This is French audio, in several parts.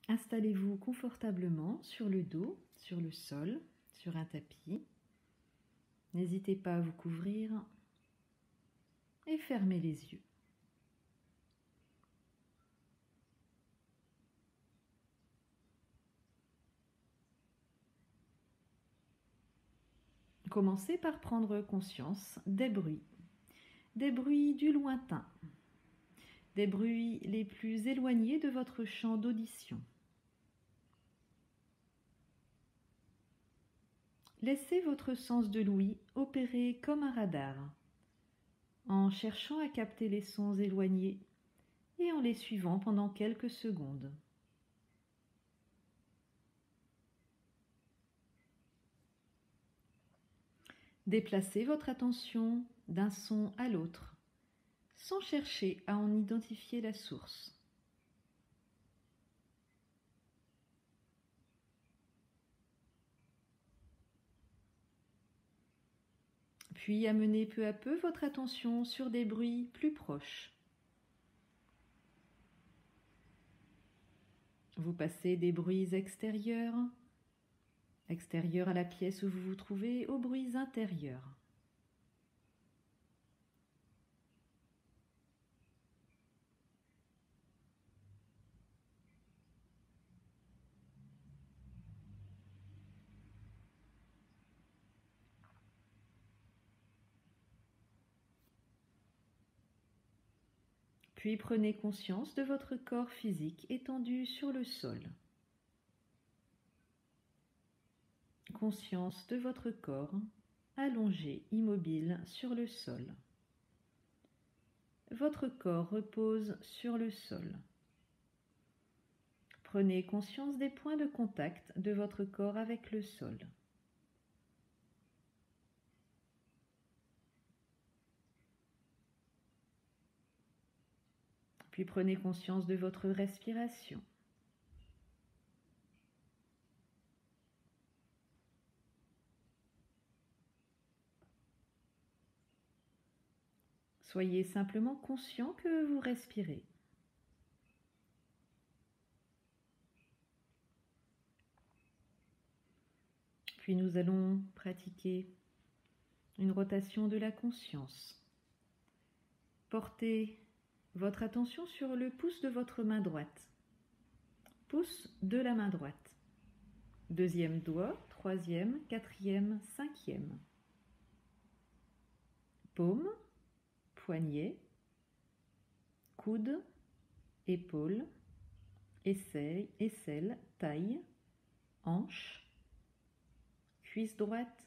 Installez-vous confortablement sur le dos, sur le sol, sur un tapis. N'hésitez pas à vous couvrir et fermez les yeux. Commencez par prendre conscience des bruits du lointain, des bruits les plus éloignés de votre champ d'audition. Laissez votre sens de l'ouïe opérer comme un radar, en cherchant à capter les sons éloignés et en les suivant pendant quelques secondes. Déplacez votre attention d'un son à l'autre, sans chercher à en identifier la source. Puis amenez peu à peu votre attention sur des bruits plus proches. Vous passez des bruits extérieurs à la pièce où vous vous trouvez, aux bruits intérieurs. Puis prenez conscience de votre corps physique étendu sur le sol. Conscience de votre corps allongé, immobile sur le sol. Votre corps repose sur le sol. Prenez conscience des points de contact de votre corps avec le sol. Puis prenez conscience de votre respiration. Soyez simplement conscient que vous respirez. Puis nous allons pratiquer une rotation de la conscience. Portez votre attention sur le pouce de votre main droite. Pouce de la main droite. Deuxième doigt, troisième, quatrième, cinquième. Paume, poignet, coude, épaule, aisselle, taille, hanche, cuisse droite,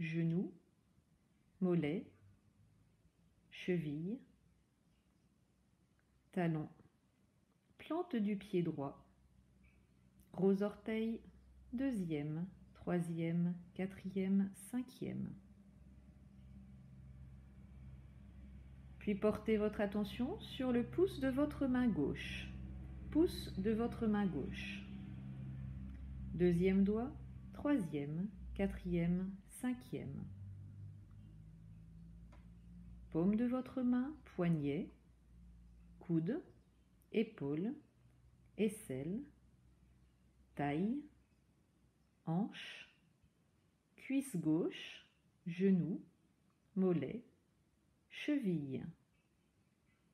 genou, mollet, cheville, talon, plante du pied droit, gros orteil, deuxième, troisième, quatrième, cinquième. Puis portez votre attention sur le pouce de votre main gauche. Pouce de votre main gauche. Deuxième doigt, troisième, quatrième, cinquième. Paume de votre main, poignet, coude, épaule, aisselle, taille, hanche, cuisse gauche, genou, mollet, cheville,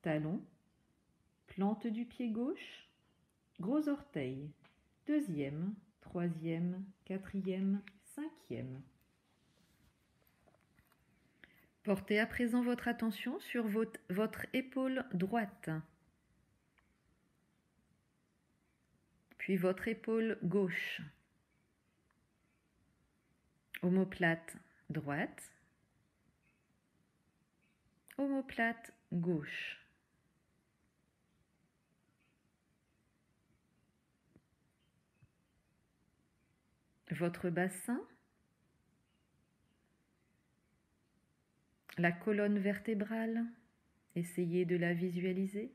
talon, plante du pied gauche, gros orteil, deuxième, troisième, quatrième, cinquième. Portez à présent votre attention sur votre épaule droite, puis votre épaule gauche, omoplate droite, omoplate gauche. Votre bassin, la colonne vertébrale, essayez de la visualiser.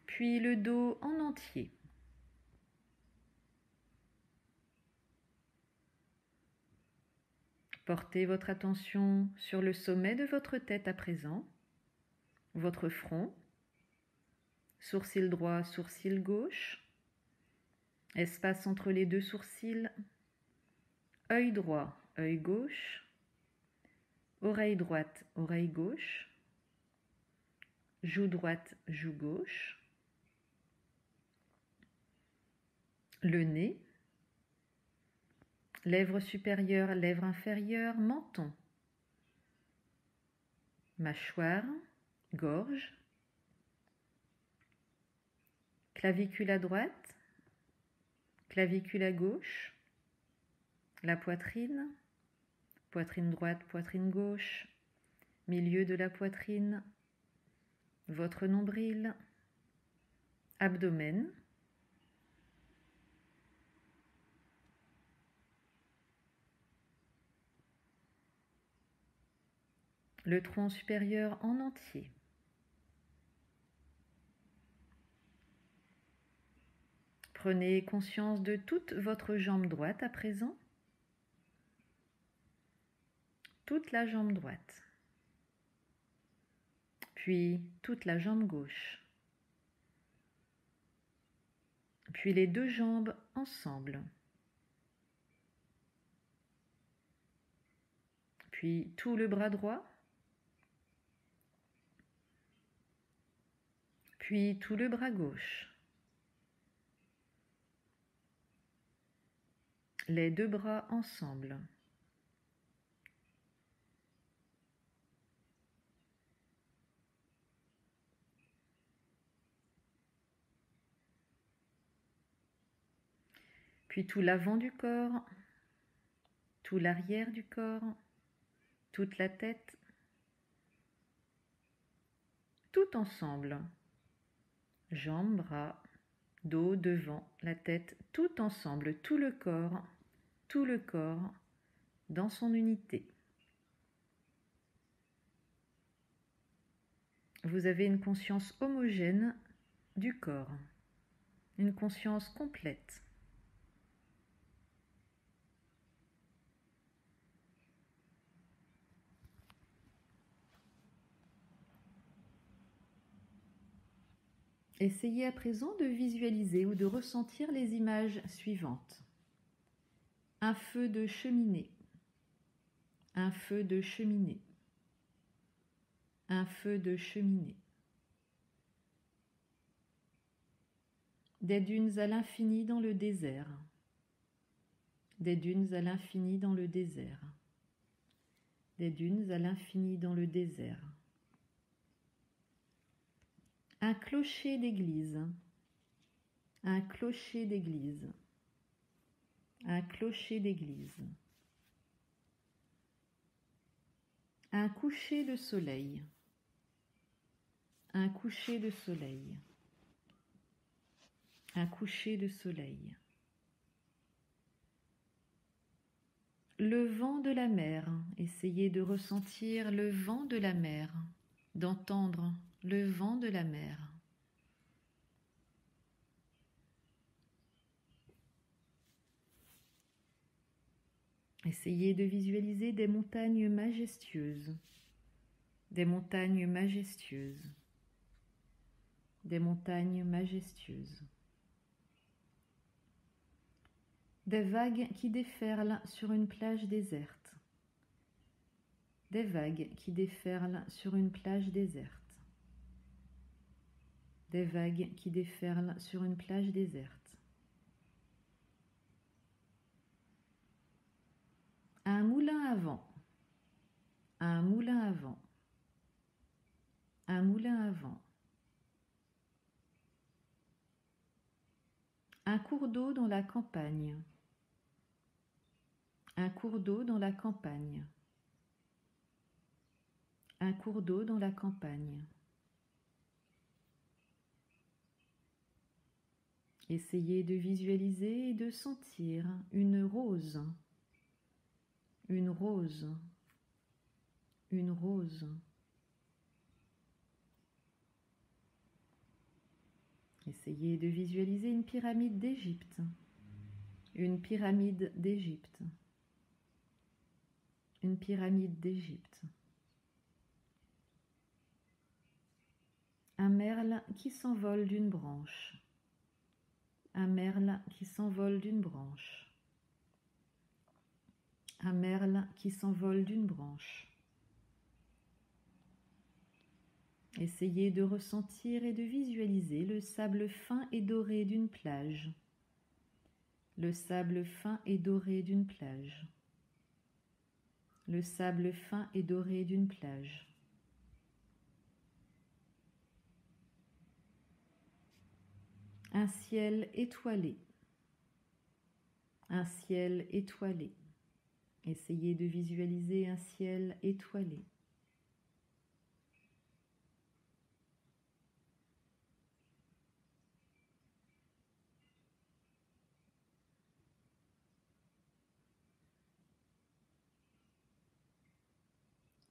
Puis le dos en entier. Portez votre attention sur le sommet de votre tête à présent, votre front, sourcil droit, sourcil gauche, espace entre les deux sourcils, œil droit, œil gauche, oreille droite, oreille gauche, joue droite, joue gauche, le nez, lèvres supérieures, lèvres inférieures, menton, mâchoire, gorge, clavicule à droite, clavicule à gauche, la poitrine, poitrine droite, poitrine gauche, milieu de la poitrine, votre nombril, abdomen, le tronc supérieur en entier. Prenez conscience de toute votre jambe droite à présent, toute la jambe droite, puis toute la jambe gauche, puis les deux jambes ensemble, puis tout le bras droit, puis tout le bras gauche, les deux bras ensemble, puis tout l'avant du corps, tout l'arrière du corps, toute la tête, tout ensemble, jambes, bras, dos, devant, la tête, tout ensemble, tout le corps dans son unité. Vous avez une conscience homogène du corps, une conscience complète. Essayez à présent de visualiser ou de ressentir les images suivantes. Un feu de cheminée, un feu de cheminée, un feu de cheminée. Des dunes à l'infini dans le désert, des dunes à l'infini dans le désert, des dunes à l'infini dans le désert. Un clocher d'église, un clocher d'église, un clocher d'église. Un coucher de soleil, un coucher de soleil, un coucher de soleil. Le vent de la mer, essayez de ressentir le vent de la mer, d'entendre le vent de la mer. Essayez de visualiser des montagnes majestueuses, des montagnes majestueuses, des montagnes majestueuses. Des vagues qui déferlent sur une plage déserte, des vagues qui déferlent sur une plage déserte, des vagues qui déferlent sur une plage déserte. Un moulin à vent, un moulin à vent, un moulin à vent. Un cours d'eau dans la campagne, un cours d'eau dans la campagne, un cours d'eau dans la campagne. Essayez de visualiser et de sentir une rose, une rose, une rose. Essayez de visualiser une pyramide d'Égypte, une pyramide d'Égypte, une pyramide d'Égypte. Un merle qui s'envole d'une branche. Un merle qui s'envole d'une branche. Un merle qui s'envole d'une branche. Essayez de ressentir et de visualiser le sable fin et doré d'une plage. Le sable fin et doré d'une plage. Le sable fin et doré d'une plage. Un ciel étoilé. Un ciel étoilé. Essayez de visualiser un ciel étoilé.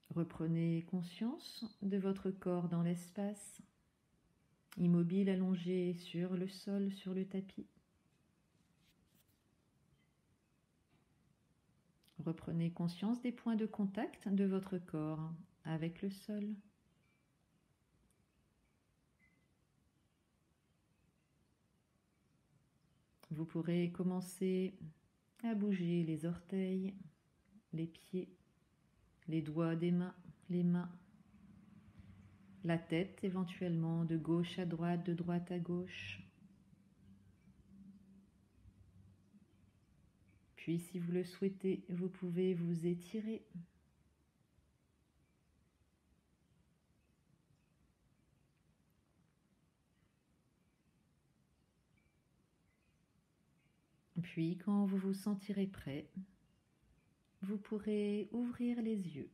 Reprenez conscience de votre corps dans l'espace, immobile allongé sur le sol, sur le tapis. Reprenez conscience des points de contact de votre corps avec le sol. Vous pourrez commencer à bouger les orteils, les pieds, les doigts des mains, les mains, la tête éventuellement de gauche à droite, de droite à gauche. Puis si vous le souhaitez, vous pouvez vous étirer. Puis quand vous vous sentirez prêt, vous pourrez ouvrir les yeux.